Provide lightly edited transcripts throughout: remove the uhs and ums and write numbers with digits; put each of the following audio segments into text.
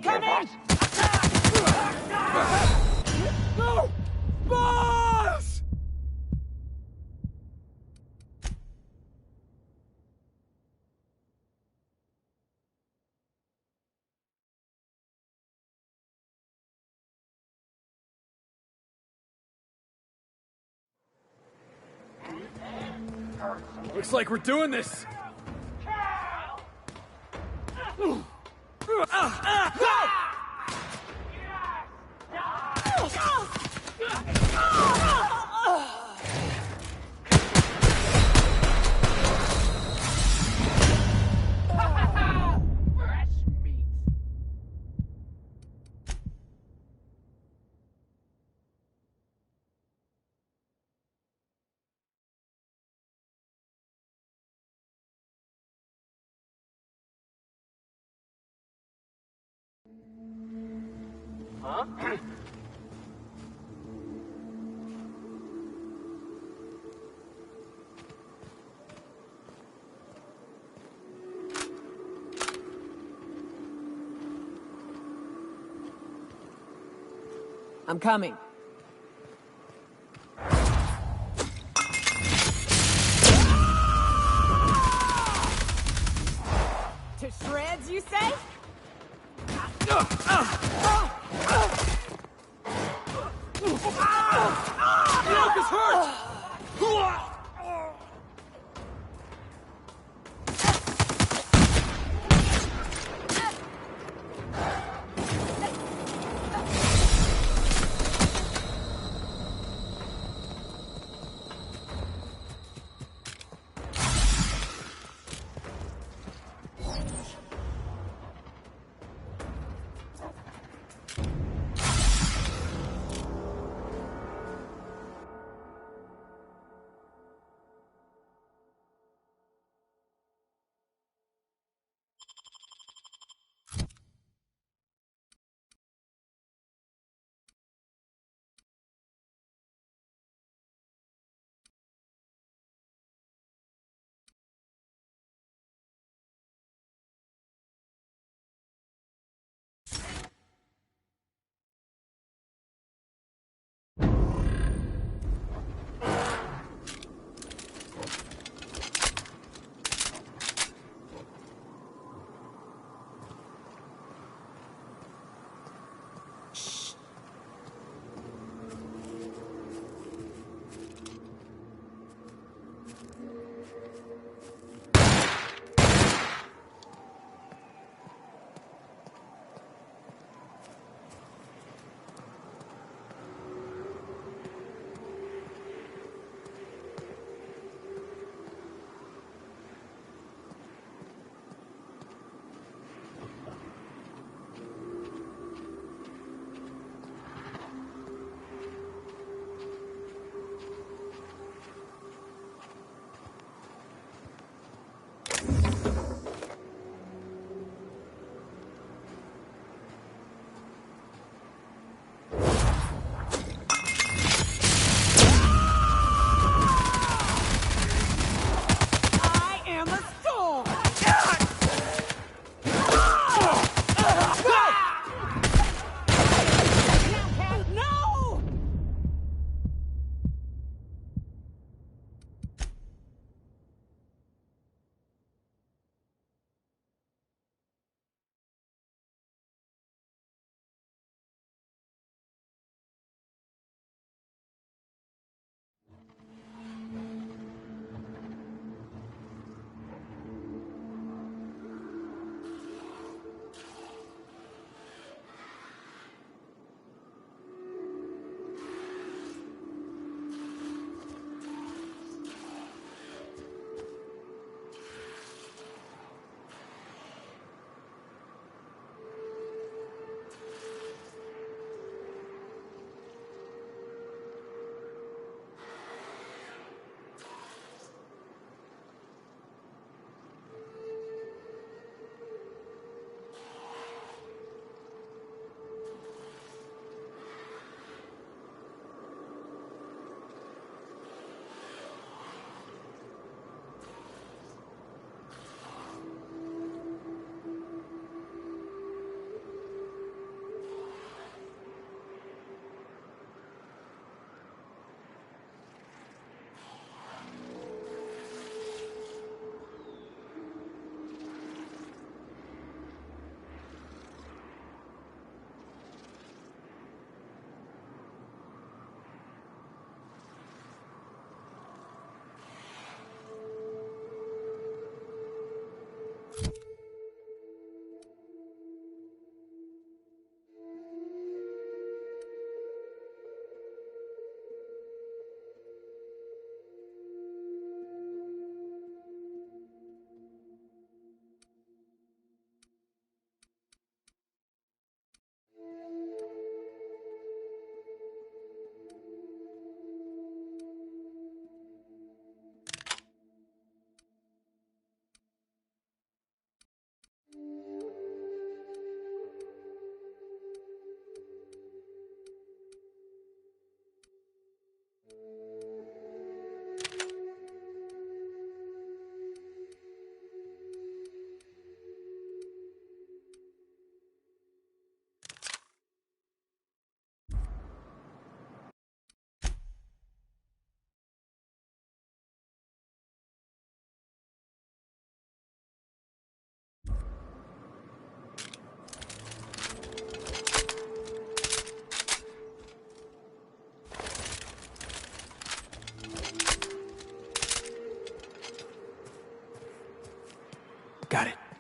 Incoming! No! Boss! Looks like we're doing this. Huh? I'm coming. To shreds, you say? Yoke is hurt!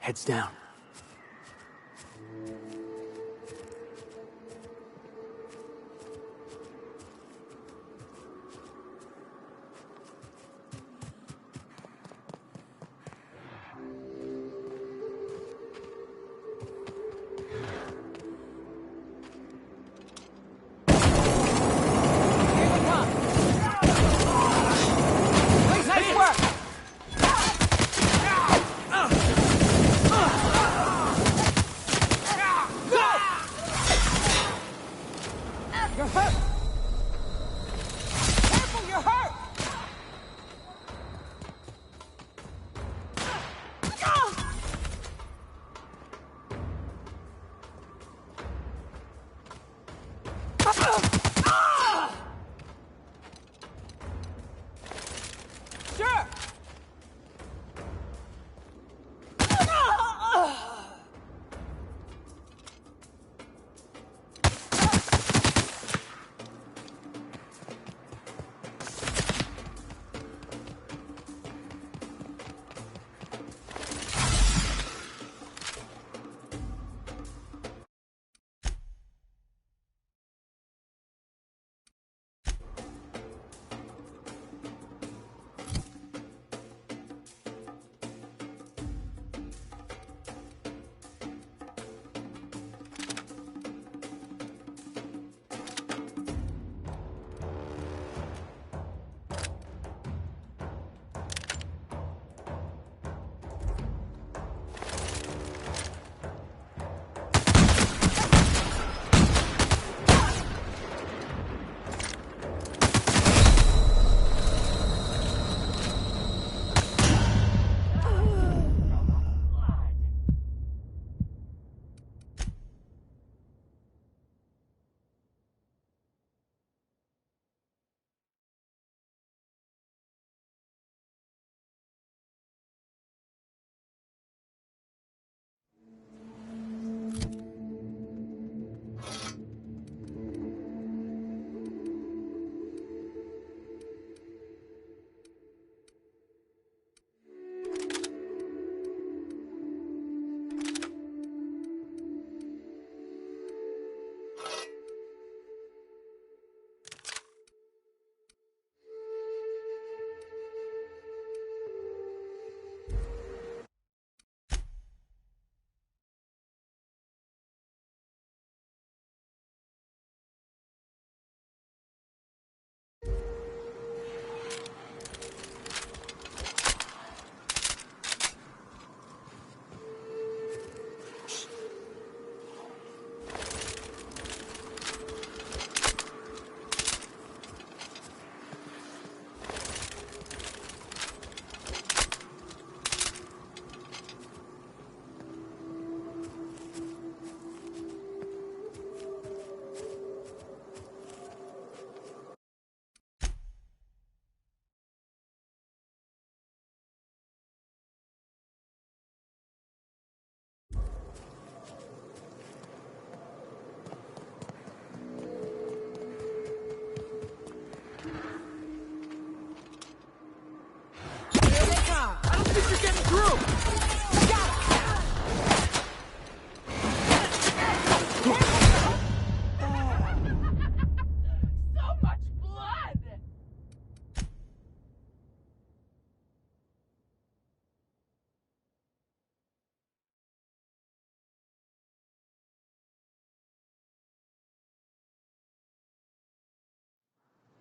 Heads down.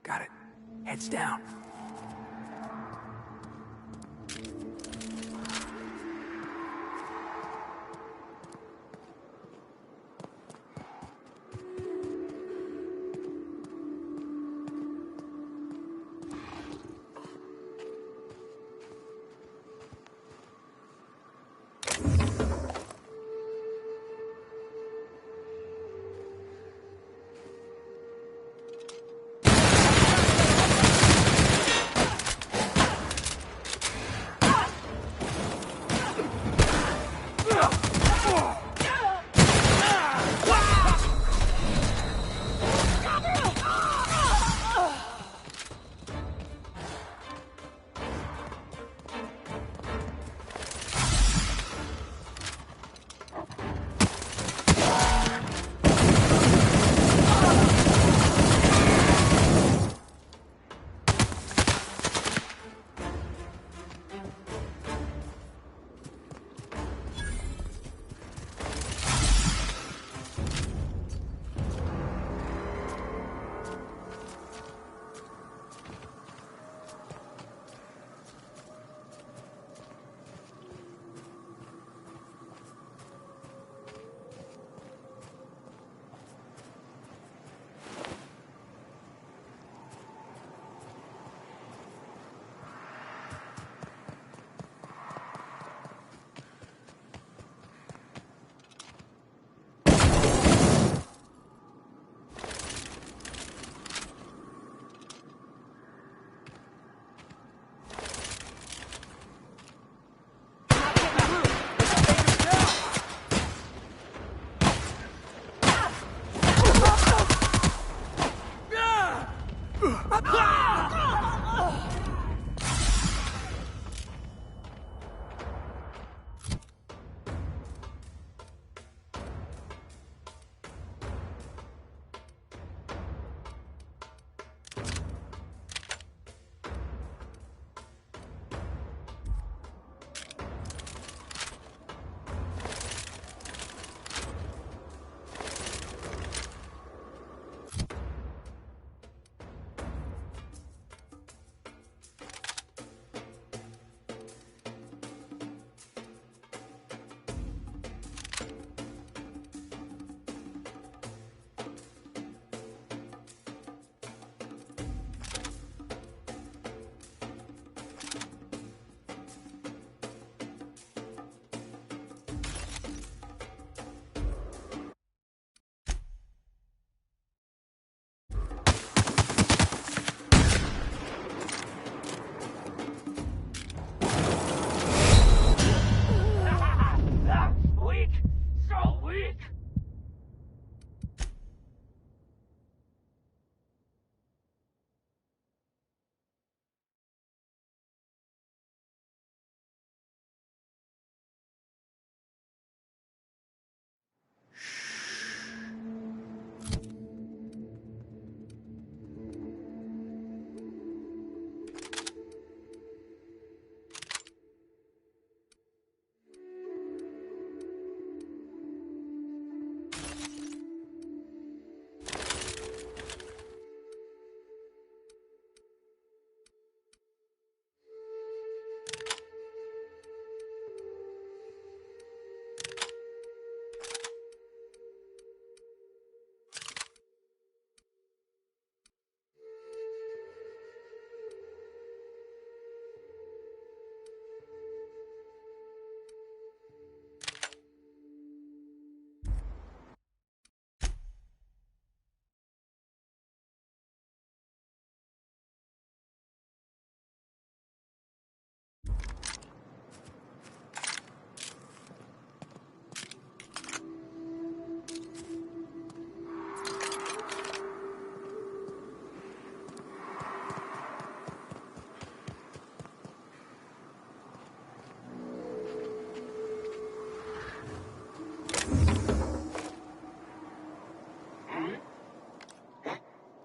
Got it. Heads down.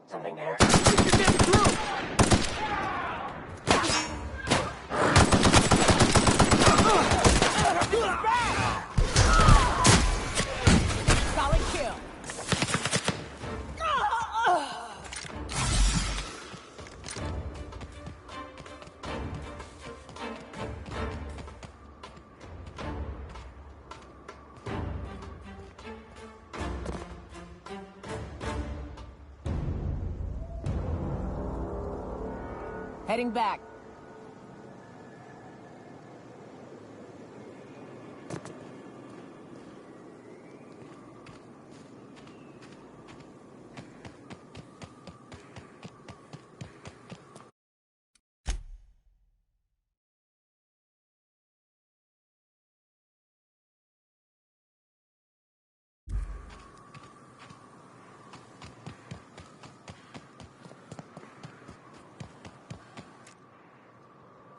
Something there. Get them through! Solid kill. Heading back.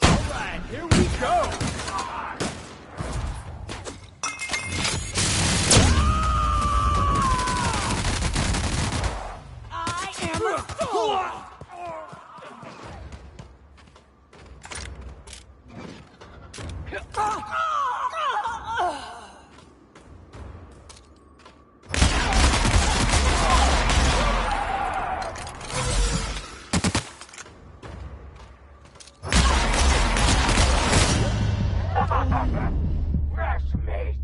Alright, here we go! I am a soul. Fresh meat.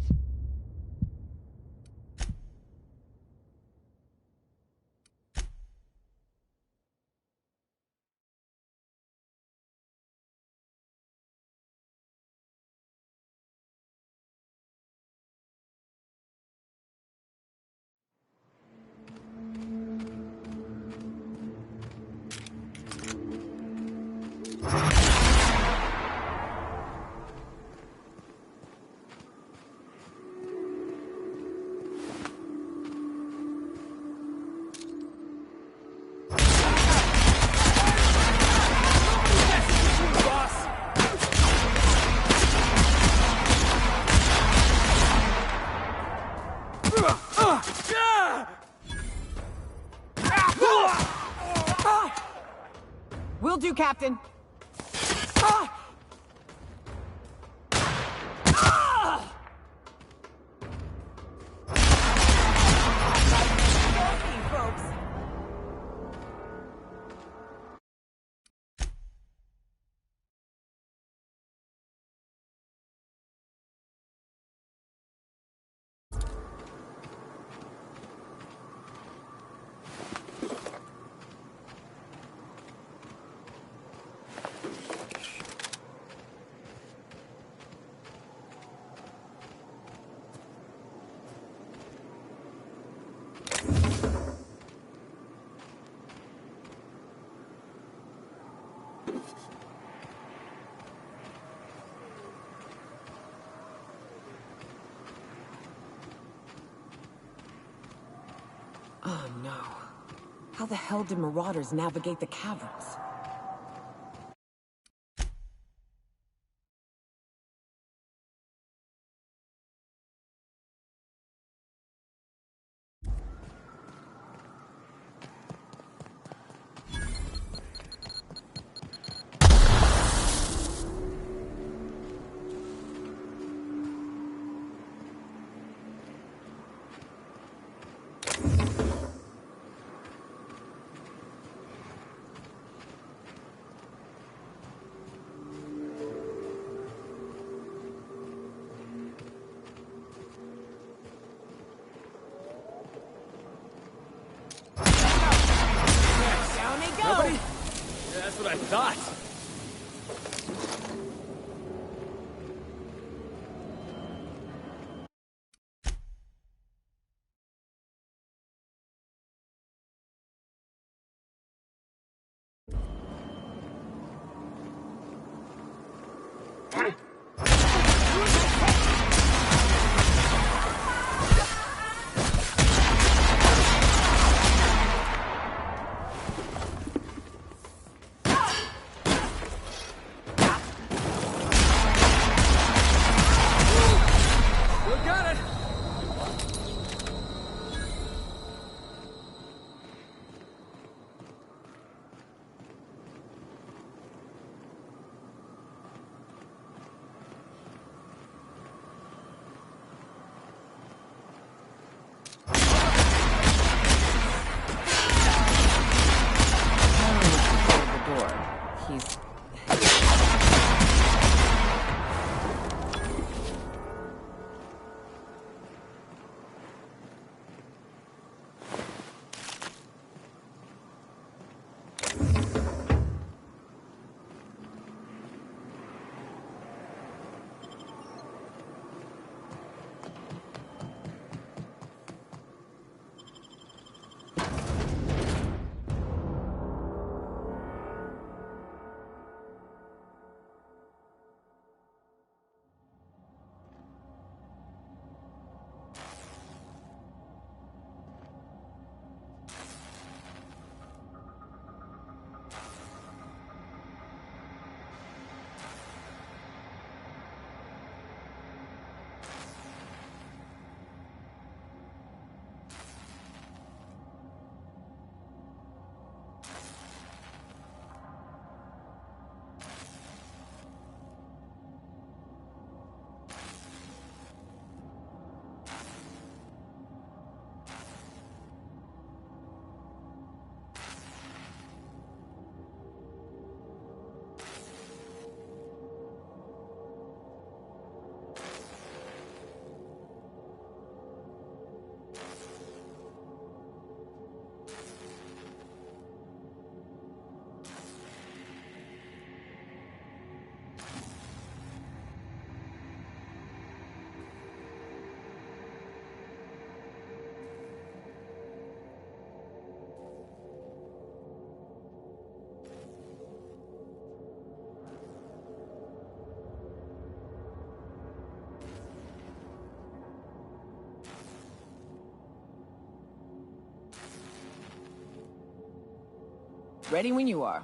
Will do, Captain. Folks. Oh no. How the hell did marauders navigate the caverns? Down they go! Nobody? Yeah, that's what I thought. Ready when you are.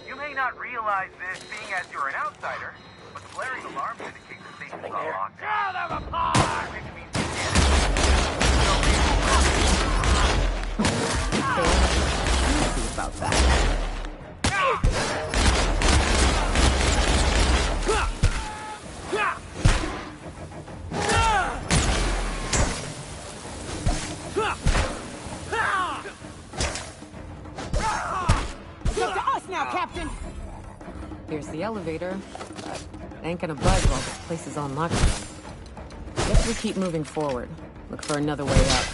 You may not realize this, being as you're an outsider, but the blaring alarms indicate the station's on lockdown. Tear them apart! Which means you can't. See about that. It's up to us now, Captain! Here's the elevator, but it ain't gonna budge while this place is on lockdown. Guess we keep moving forward. Look for another way up.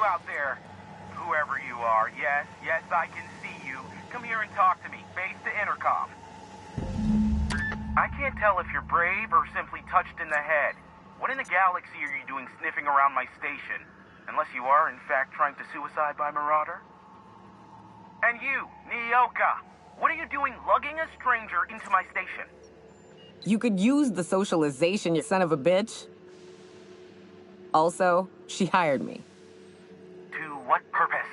Out there, whoever you are, yes, I can see you. Come here and talk to me. Base to intercom. I can't tell if you're brave or simply touched in the head. What in the galaxy are you doing sniffing around my station? Unless you are, in fact, trying to suicide by Marauder? And you, Nyoka, what are you doing lugging a stranger into my station? You could use the socialization, you son of a bitch. Also, she hired me. To what purpose?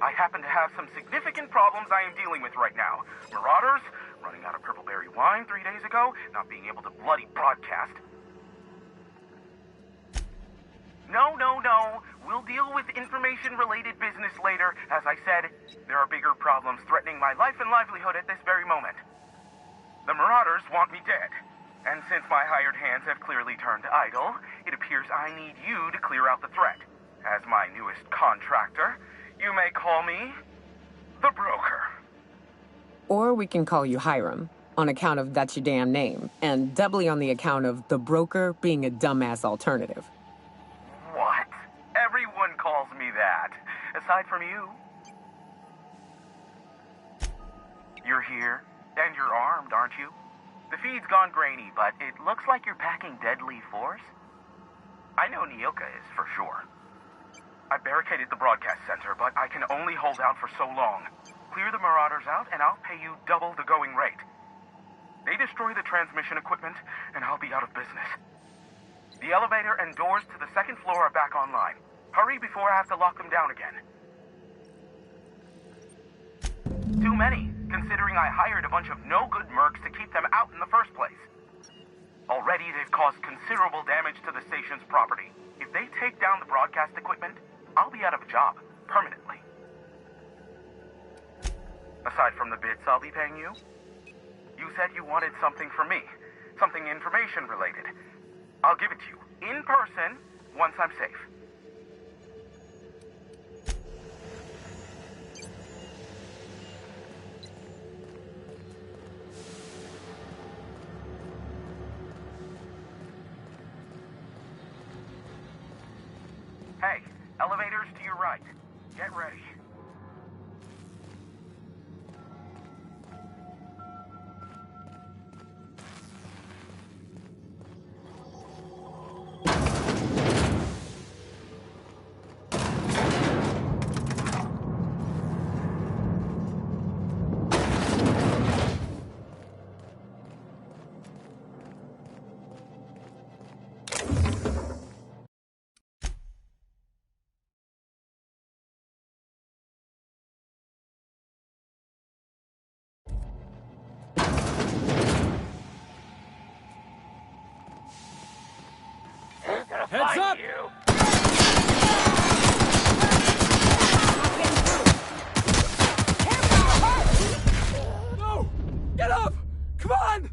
I happen to have some significant problems I am dealing with right now. Marauders, running out of purple berry wine 3 days ago, not being able to bloody broadcast. No. We'll deal with information-related business later. As I said, there are bigger problems threatening my life and livelihood at this very moment. The Marauders want me dead. And since my hired hands have clearly turned idle, it appears I need you to clear out the threat. As my newest contractor, you may call me the Broker. Or we can call you Hiram, on account of that's your damn name, and doubly on the account of the Broker being a dumbass alternative. What? Everyone calls me that, aside from you. You're here, and you're armed, aren't you? The feed's gone grainy, but it looks like you're packing deadly force. I know Nyoka is, for sure. I barricaded the broadcast center, but I can only hold out for so long. Clear the Marauders out, and I'll pay you double the going rate. They destroy the transmission equipment, and I'll be out of business. The elevator and doors to the second floor are back online. Hurry before I have to lock them down again. Too many, considering I hired a bunch of no-good mercs to keep them out in the first place. Already, they've caused considerable damage to the station's property. If they take down the broadcast equipment, I'll be out of a job, permanently. Aside from the bits I'll be paying you, you said you wanted something from me, something information-related. I'll give it to you, in person, once I'm safe. Hey, elevators to your right. Get ready. Heads up! No! Get up! Come on!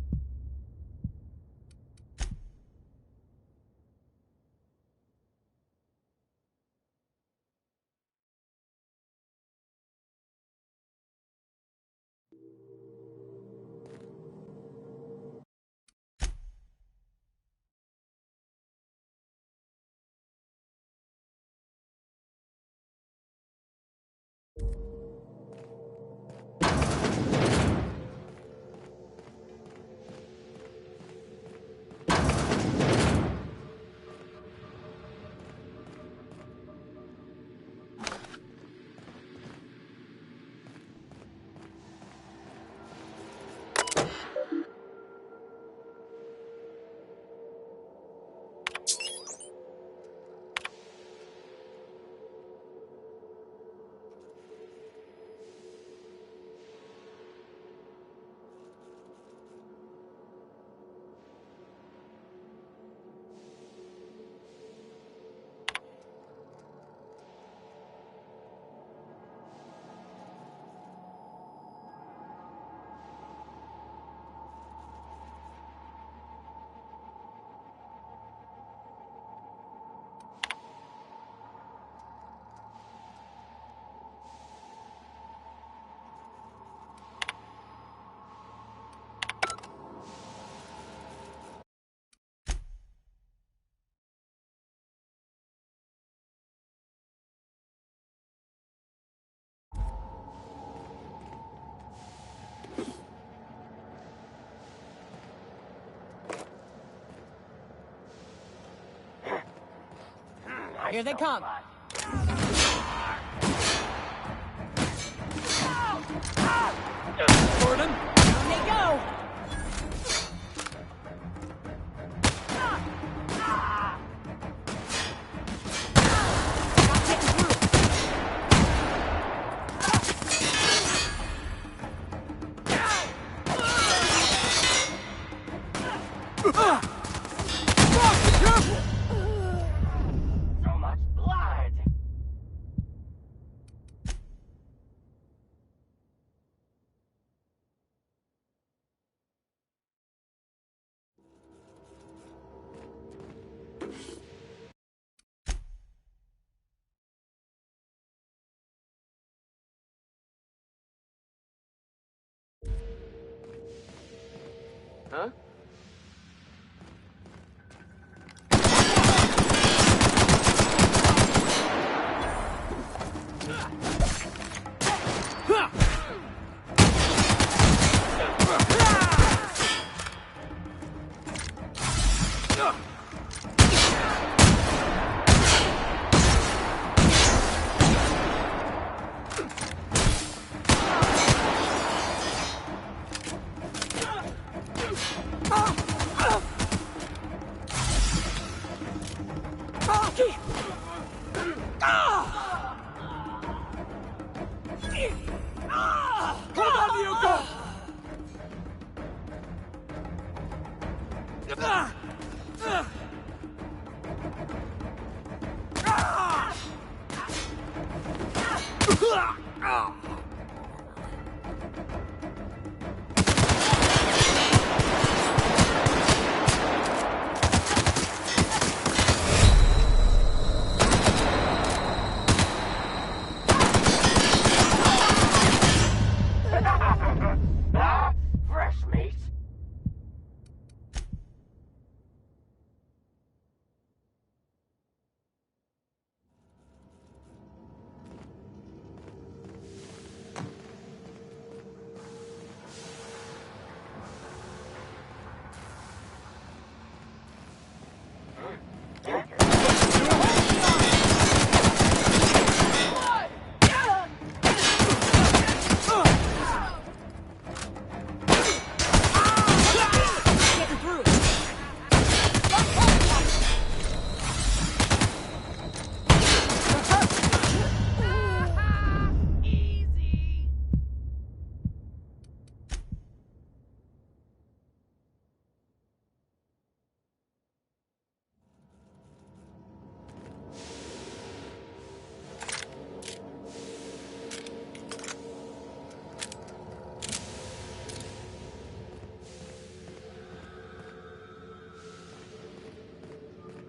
Here they come. Gordon? Here they go. Huh? Fresh meat.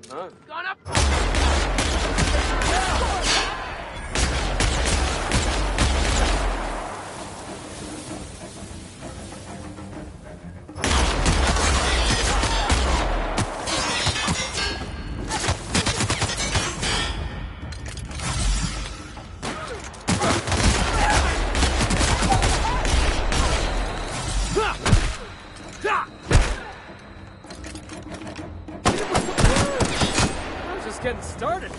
Huh? Gone up! I'm just getting started.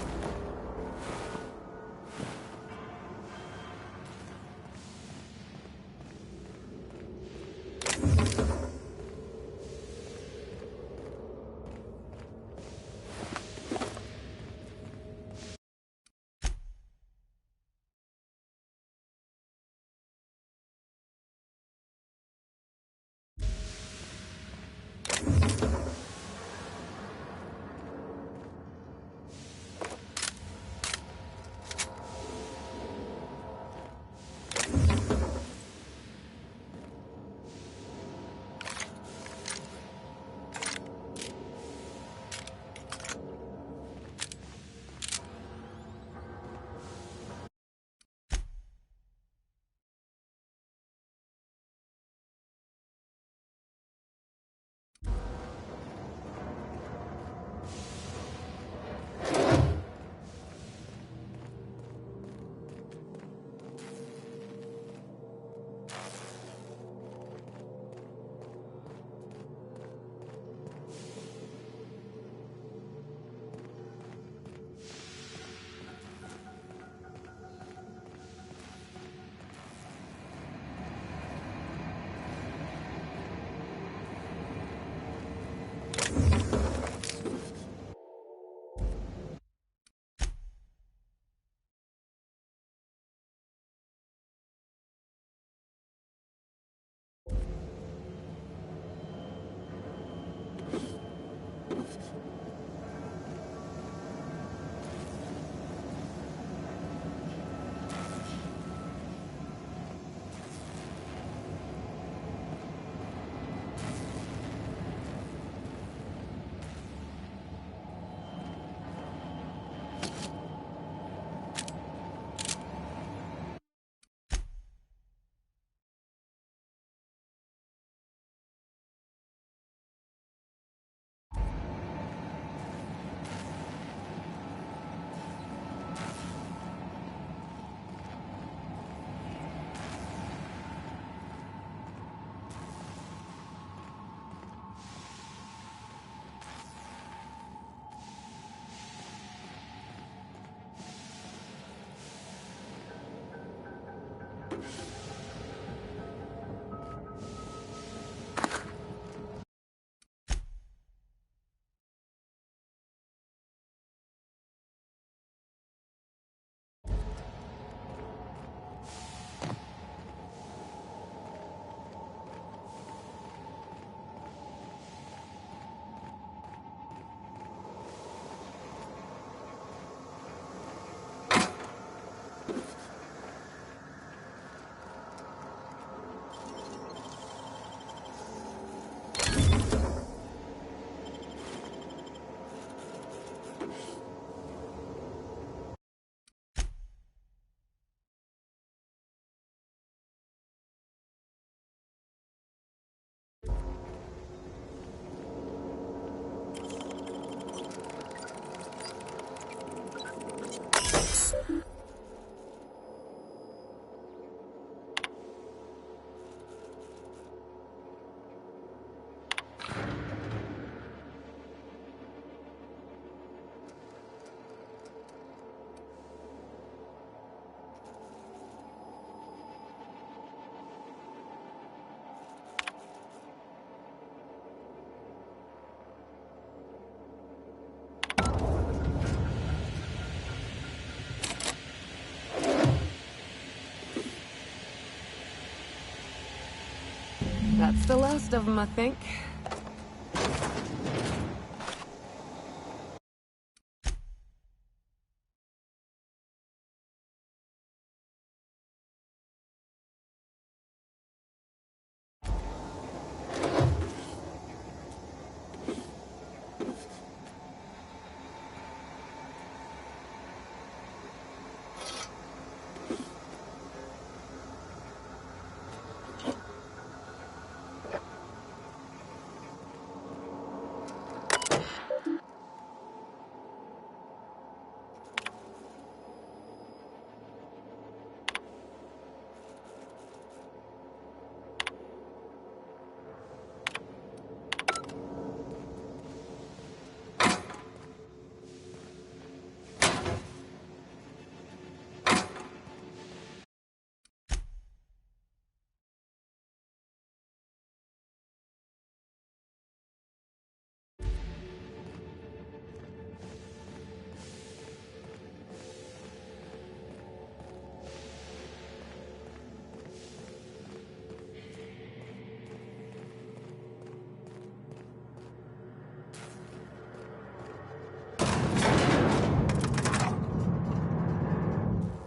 That's the last of them, I think.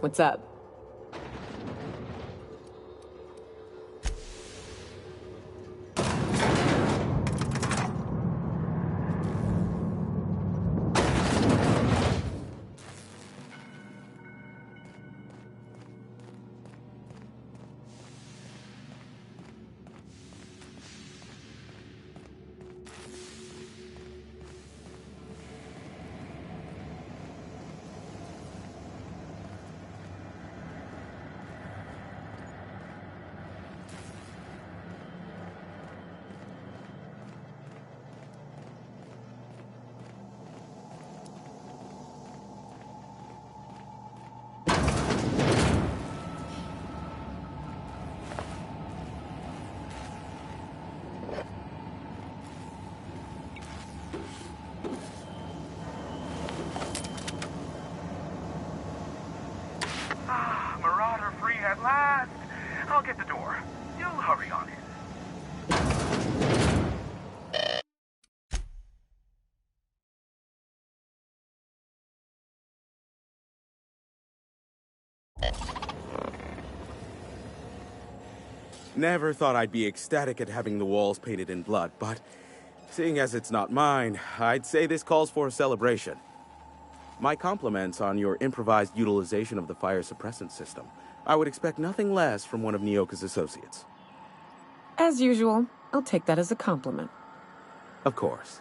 What's up? Marauder free at last. I'll get the door. You'll hurry on it. Never thought I'd be ecstatic at having the walls painted in blood, but seeing as it's not mine, I'd say this calls for a celebration. My compliments on your improvised utilization of the fire suppressant system. I would expect nothing less from one of Nyoka's associates. As usual, I'll take that as a compliment. Of course.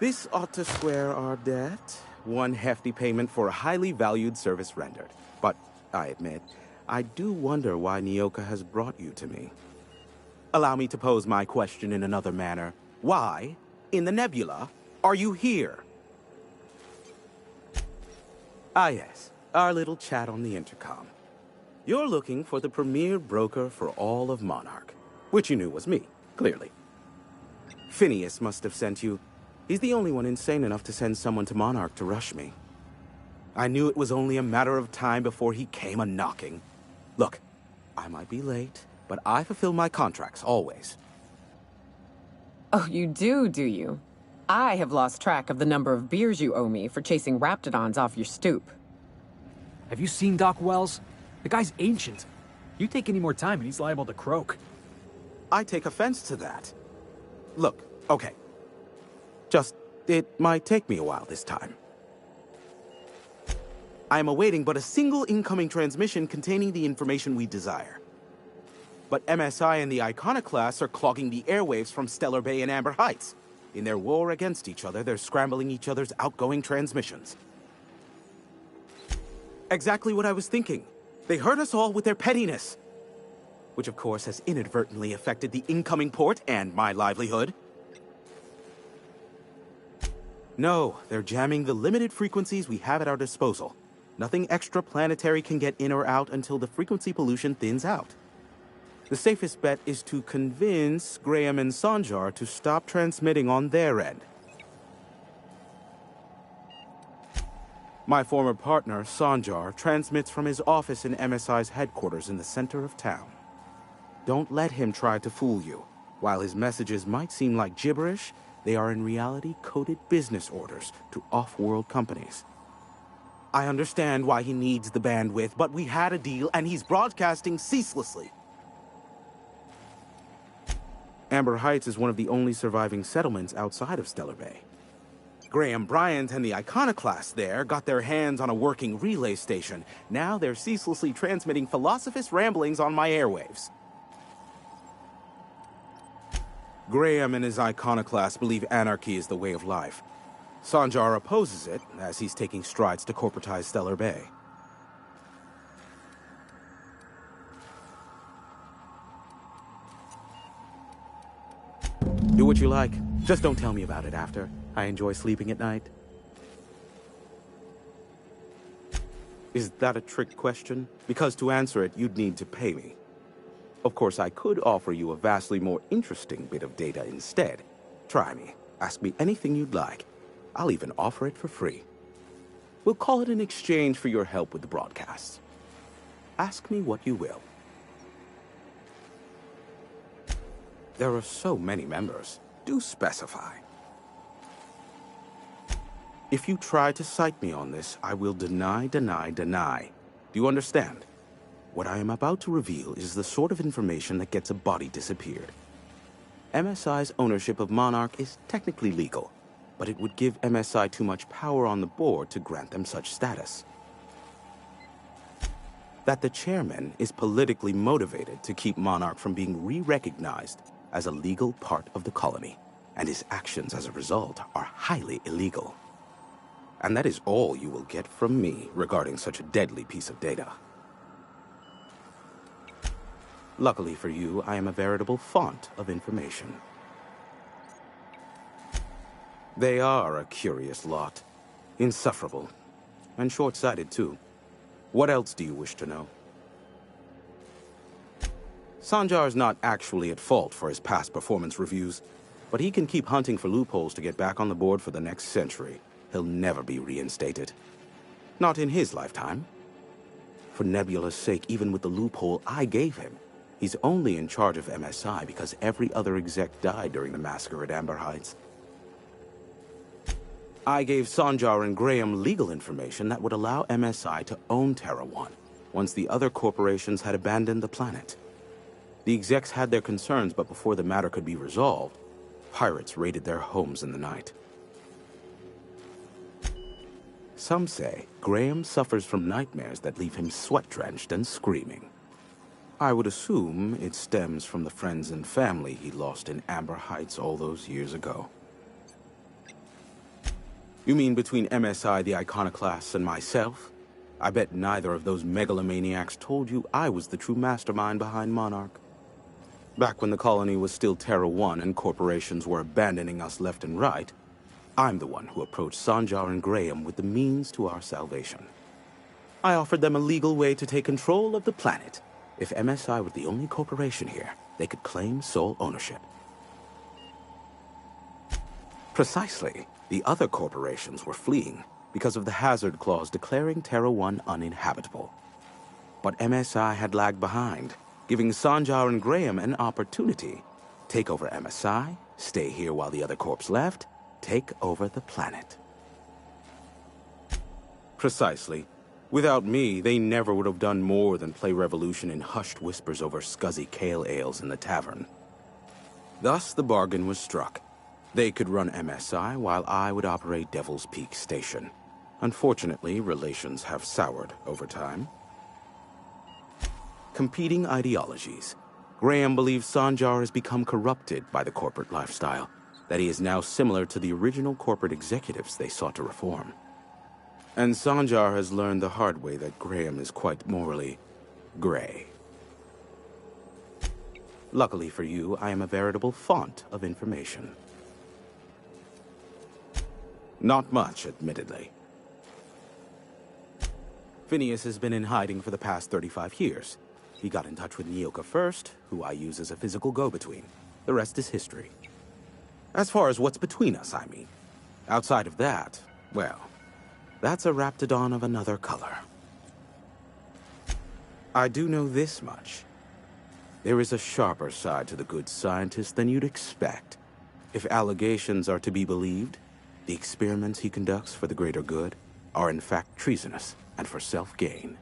This ought to square our debt. One hefty payment for a highly valued service rendered. But, I admit, I do wonder why Nyoka has brought you to me. Allow me to pose my question in another manner. Why, in the nebula, are you here? Ah yes, our little chat on the intercom. You're looking for the premier broker for all of Monarch, which you knew was me, clearly. Phineas must have sent you. He's the only one insane enough to send someone to Monarch to rush me. I knew it was only a matter of time before he came a-knocking. Look, I might be late, but I fulfill my contracts, always. Oh, you do you? I have lost track of the number of beers you owe me for chasing raptidons off your stoop. Have you seen Doc Wells? The guy's ancient. You take any more time and he's liable to croak. I take offense to that. Look, okay. It might take me a while this time. I am awaiting but a single incoming transmission containing the information we desire. But MSI and the Iconoclasts are clogging the airwaves from Stellar Bay and Amber Heights. In their war against each other, they're scrambling each other's outgoing transmissions. Exactly what I was thinking. They hurt us all with their pettiness. Which, of course, has inadvertently affected the incoming port and my livelihood. No, they're jamming the limited frequencies we have at our disposal. Nothing extraplanetary can get in or out until the frequency pollution thins out. The safest bet is to convince Graham and Sanjar to stop transmitting on their end. My former partner, Sanjar, transmits from his office in MSI's headquarters in the center of town. Don't let him try to fool you. While his messages might seem like gibberish, they are in reality coded business orders to off-world companies. I understand why he needs the bandwidth, but we had a deal and he's broadcasting ceaselessly. Amber Heights is one of the only surviving settlements outside of Stellar Bay. Graham Bryant and the Iconoclasts there got their hands on a working relay station. Now they're ceaselessly transmitting philosophist ramblings on my airwaves. Graham and his Iconoclasts believe anarchy is the way of life. Sanjar opposes it, as he's taking strides to corporatize Stellar Bay. Do what you like. Just don't tell me about it after. I enjoy sleeping at night. Is that a trick question? Because to answer it, you'd need to pay me. Of course, I could offer you a vastly more interesting bit of data instead. Try me. Ask me anything you'd like. I'll even offer it for free. We'll call it an exchange for your help with the broadcasts. Ask me what you will. There are so many members. Do specify. If you try to cite me on this, I will deny. Do you understand? What I am about to reveal is the sort of information that gets a body disappeared. MSI's ownership of Monarch is technically legal, but it would give MSI too much power on the board to grant them such status. That the chairman is politically motivated to keep Monarch from being re-recognized as a legal part of the colony, and his actions as a result are highly illegal. And that is all you will get from me regarding such a deadly piece of data. Luckily for you, I am a veritable font of information. They are a curious lot. Insufferable. And short-sighted, too. What else do you wish to know? Sanjar's not actually at fault for his past performance reviews, but he can keep hunting for loopholes to get back on the board for the next century. He'll never be reinstated. Not in his lifetime. For Nebula's sake, even with the loophole I gave him, he's only in charge of MSI because every other exec died during the massacre at Amber Heights. I gave Sanjar and Graham legal information that would allow MSI to own Terra 1 once the other corporations had abandoned the planet. The execs had their concerns, but before the matter could be resolved, pirates raided their homes in the night. Some say Graham suffers from nightmares that leave him sweat-drenched and screaming. I would assume it stems from the friends and family he lost in Amber Heights all those years ago. You mean between MSI, the Iconoclasts, and myself? I bet neither of those megalomaniacs told you I was the true mastermind behind Monarch. Back when the colony was still Terra 1 and corporations were abandoning us left and right, I'm the one who approached Sanjar and Graham with the means to our salvation. I offered them a legal way to take control of the planet. If MSI were the only corporation here, they could claim sole ownership. Precisely. The other corporations were fleeing because of the hazard clause declaring Terra 1 uninhabitable. But MSI had lagged behind, giving Sanjar and Graham an opportunity. Take over MSI, stay here while the other corps left, take over the planet. Precisely. Without me, they never would have done more than play Revolution in hushed whispers over scuzzy kale ales in the tavern. Thus, the bargain was struck. They could run MSI while I would operate Devil's Peak Station. Unfortunately, relations have soured over time. Competing ideologies. Graham believes Sanjar has become corrupted by the corporate lifestyle, that he is now similar to the original corporate executives they sought to reform. And Sanjar has learned the hard way that Graham is quite morally gray. Luckily for you, I am a veritable font of information. Not much, admittedly. Phineas has been in hiding for the past 35 years. He got in touch with Nyoka first, who I use as a physical go-between. The rest is history. As far as what's between us, I mean. Outside of that, well, that's a raptidon of another color. I do know this much. There is a sharper side to the good scientist than you'd expect. If allegations are to be believed, the experiments he conducts for the greater good are in fact treasonous and for self-gain.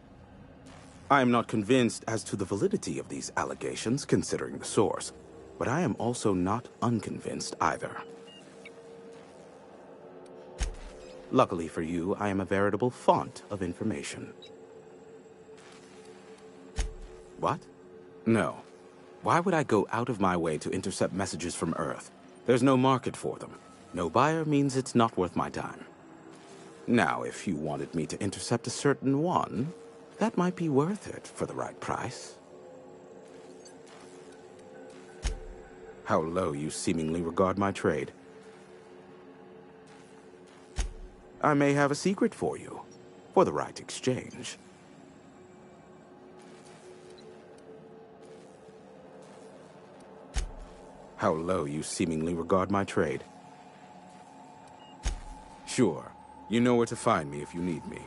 I am not convinced as to the validity of these allegations, considering the source, but I am also not unconvinced either. Luckily for you, I am a veritable font of information. What? No. Why would I go out of my way to intercept messages from Earth? There's no market for them. No buyer means it's not worth my time. Now, if you wanted me to intercept a certain one, that might be worth it for the right price. How low you seemingly regard my trade. I may have a secret for you, for the right exchange. How low you seemingly regard my trade. Sure, you know where to find me if you need me.